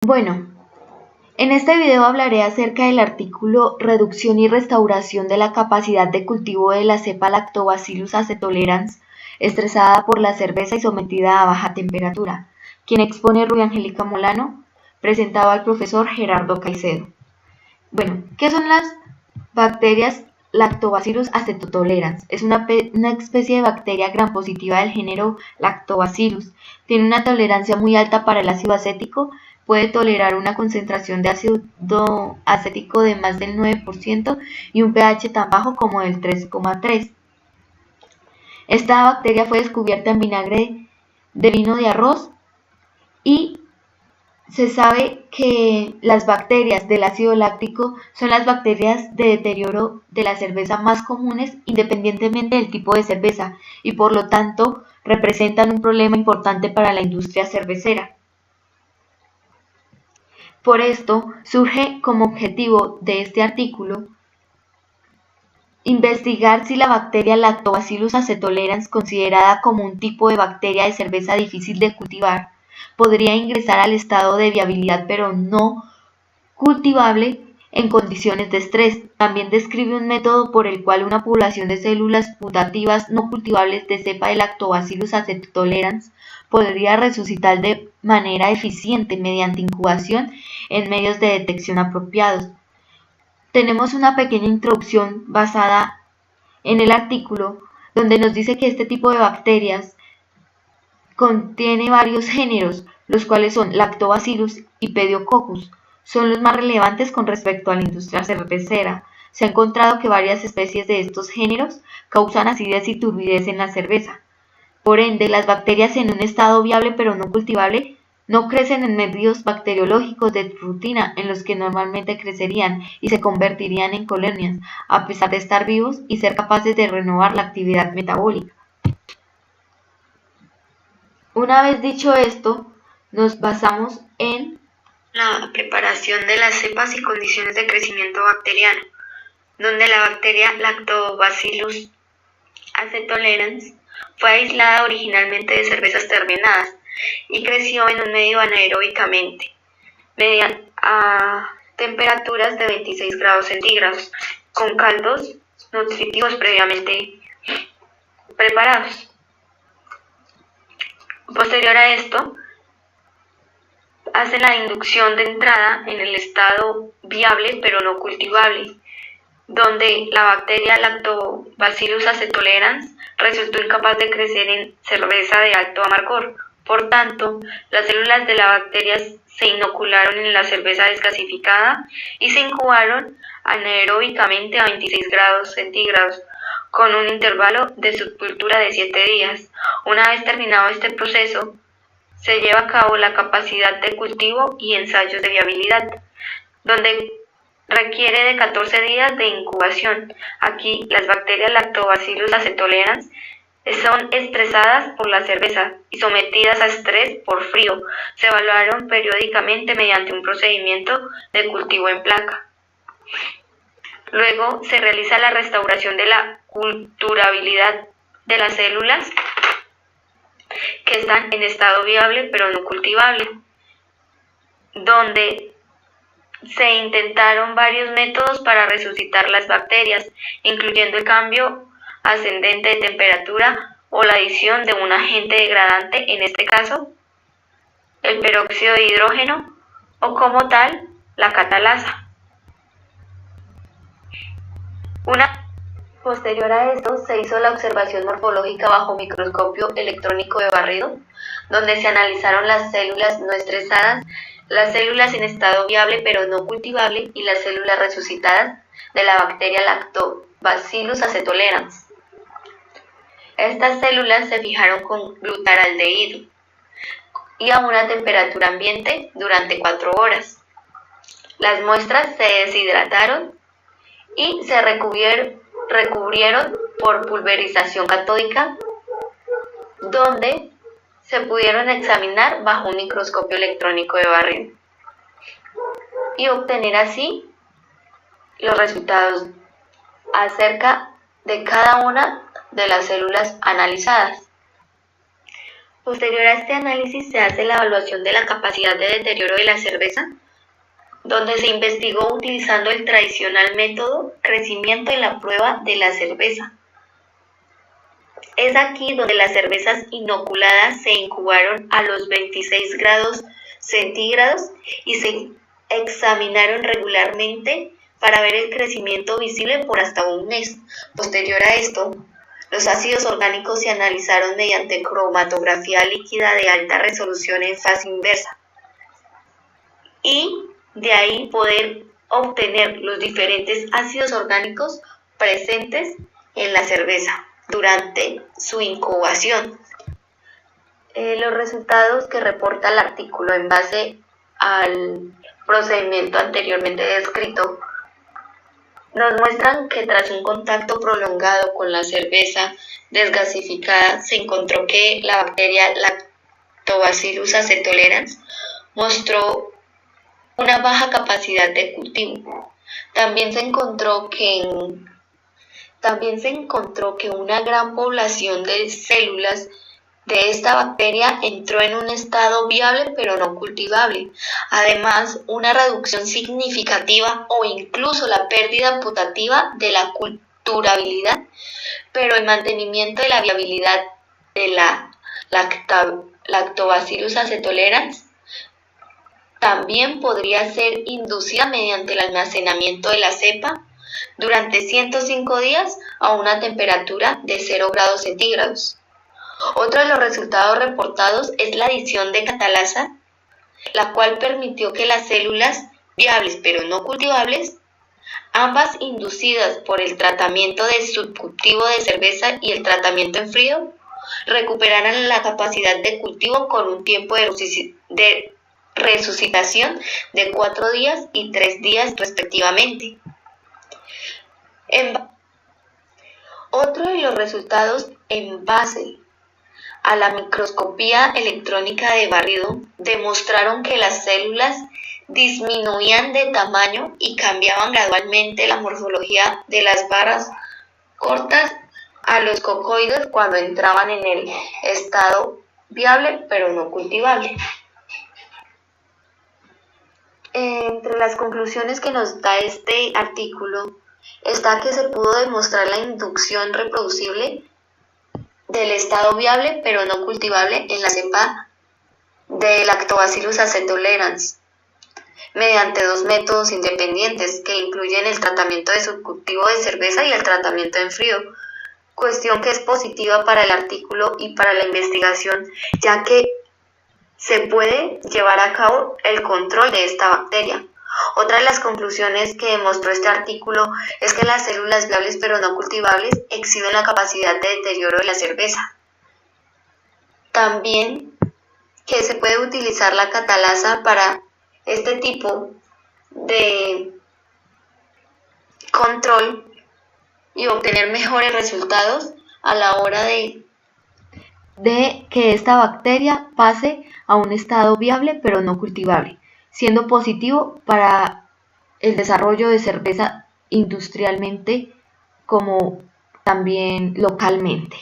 Bueno, en este video hablaré acerca del artículo Reducción y restauración de la capacidad de cultivo de la cepa Lactobacillus acetolerans estresada por la cerveza y sometida a baja temperatura, quien expone Ruy Angélica Molano, presentado al profesor Gerardo Caicedo. Bueno, ¿qué son las bacterias Lactobacillus acetolerans? Es una especie de bacteria gram positiva del género Lactobacillus. Tiene una tolerancia muy alta para el ácido acético. Puede tolerar una concentración de ácido acético de más del 9% y un pH tan bajo como del 3,3. Esta bacteria fue descubierta en vinagre de vino de arroz y se sabe que las bacterias del ácido láctico son las bacterias de deterioro de la cerveza más comunes independientemente del tipo de cerveza y por lo tanto representan un problema importante para la industria cervecera. Por esto, surge como objetivo de este artículo investigar si la bacteria Lactobacillus acetolerans, considerada como un tipo de bacteria de cerveza difícil de cultivar, podría ingresar al estado de viabilidad pero no cultivable en condiciones de estrés. También describe un método por el cual una población de células putativas no cultivables de cepa de Lactobacillus acetolerans podría resucitar de manera eficiente mediante incubación en medios de detección apropiados. Tenemos una pequeña introducción basada en el artículo donde nos dice que este tipo de bacterias contiene varios géneros, los cuales son Lactobacillus y Pediococcus. Son los más relevantes con respecto a la industria cervecera. Se ha encontrado que varias especies de estos géneros causan acidez y turbidez en la cerveza. Por ende, las bacterias en un estado viable pero no cultivable no crecen en medios bacteriológicos de rutina en los que normalmente crecerían y se convertirían en colonias, a pesar de estar vivos y ser capaces de renovar la actividad metabólica. Una vez dicho esto, nos basamos en la preparación de las cepas y condiciones de crecimiento bacteriano, donde la bacteria Lactobacillus acetolerans fue aislada originalmente de cervezas terminadas y creció en un medio anaeróbicamente, a temperaturas de 26 grados centígrados, con caldos nutritivos previamente preparados. Posterior a esto, hace la inducción de entrada en el estado viable pero no cultivable, donde la bacteria Lactobacillus acetolerans resultó incapaz de crecer en cerveza de alto amargor. Por tanto, las células de la bacteria se inocularon en la cerveza desgasificada y se incubaron anaeróbicamente a 26 grados centígrados, con un intervalo de subcultura de 7 días. Una vez terminado este proceso, se lleva a cabo la capacidad de cultivo y ensayos de viabilidad, donde requiere de 14 días de incubación. Aquí, las bacterias Lactobacillus acetolerans son estresadas por la cerveza y sometidas a estrés por frío. Se evaluaron periódicamente mediante un procedimiento de cultivo en placa. Luego se realiza la restauración de la culturabilidad de las células que están en estado viable pero no cultivable, donde se intentaron varios métodos para resucitar las bacterias, incluyendo el cambio ascendente de temperatura o la adición de un agente degradante, en este caso el peróxido de hidrógeno, o como tal la catalasa. Posterior a esto se hizo la observación morfológica bajo microscopio electrónico de barrido, donde se analizaron las células no estresadas, las células en estado viable pero no cultivable y las células resucitadas de la bacteria Lactobacillus acetolerans. Estas células se fijaron con glutaraldehído y a una temperatura ambiente durante 4 horas. Las muestras se deshidrataron y se recubrieron por pulverización catódica, donde se pudieron examinar bajo un microscopio electrónico de barrido y obtener así los resultados acerca de cada una de las células analizadas. Posterior a este análisis se hace la evaluación de la capacidad de deterioro de la cerveza, donde se investigó utilizando el tradicional método crecimiento en la prueba de la cerveza. Es aquí donde las cervezas inoculadas se incubaron a los 26 grados centígrados y se examinaron regularmente para ver el crecimiento visible por hasta un mes. Posterior a esto, los ácidos orgánicos se analizaron mediante cromatografía líquida de alta resolución en fase inversa y de ahí poder obtener los diferentes ácidos orgánicos presentes en la cerveza durante su incubación. Los resultados que reporta el artículo en base al procedimiento anteriormente descrito nos muestran que tras un contacto prolongado con la cerveza desgasificada se encontró que la bacteria Lactobacillus acetolerans mostró una baja capacidad de cultivo. También se encontró que una gran población de células de esta bacteria entró en un estado viable pero no cultivable. Además, una reducción significativa o incluso la pérdida putativa de la culturabilidad, pero el mantenimiento de la viabilidad de la Lactobacillus acetolerans también podría ser inducida mediante el almacenamiento de la cepa durante 105 días a una temperatura de 0 grados centígrados. Otro de los resultados reportados es la adición de catalasa, la cual permitió que las células viables pero no cultivables, ambas inducidas por el tratamiento de subcultivo de cerveza y el tratamiento en frío, recuperaran la capacidad de cultivo con un tiempo de resucitación de 4 días y 3 días respectivamente. Otro de los resultados en base a la microscopía electrónica de barrido demostraron que las células disminuían de tamaño y cambiaban gradualmente la morfología de las barras cortas a los cocoides cuando entraban en el estado viable pero no cultivable. Entre las conclusiones que nos da este artículo está que se pudo demostrar la inducción reproducible del estado viable pero no cultivable en la cepa de Lactobacillus acetolerans mediante 2 métodos independientes que incluyen el tratamiento de subcultivo de cerveza y el tratamiento en frío, cuestión que es positiva para el artículo y para la investigación, ya que se puede llevar a cabo el control de esta bacteria. Otra de las conclusiones que demostró este artículo es que las células viables pero no cultivables exhiben la capacidad de deterioro de la cerveza. También que se puede utilizar la catalasa para este tipo de control y obtener mejores resultados a la hora de que esta bacteria pase a un estado viable pero no cultivable, siendo positivo para el desarrollo de cerveza industrialmente como también localmente.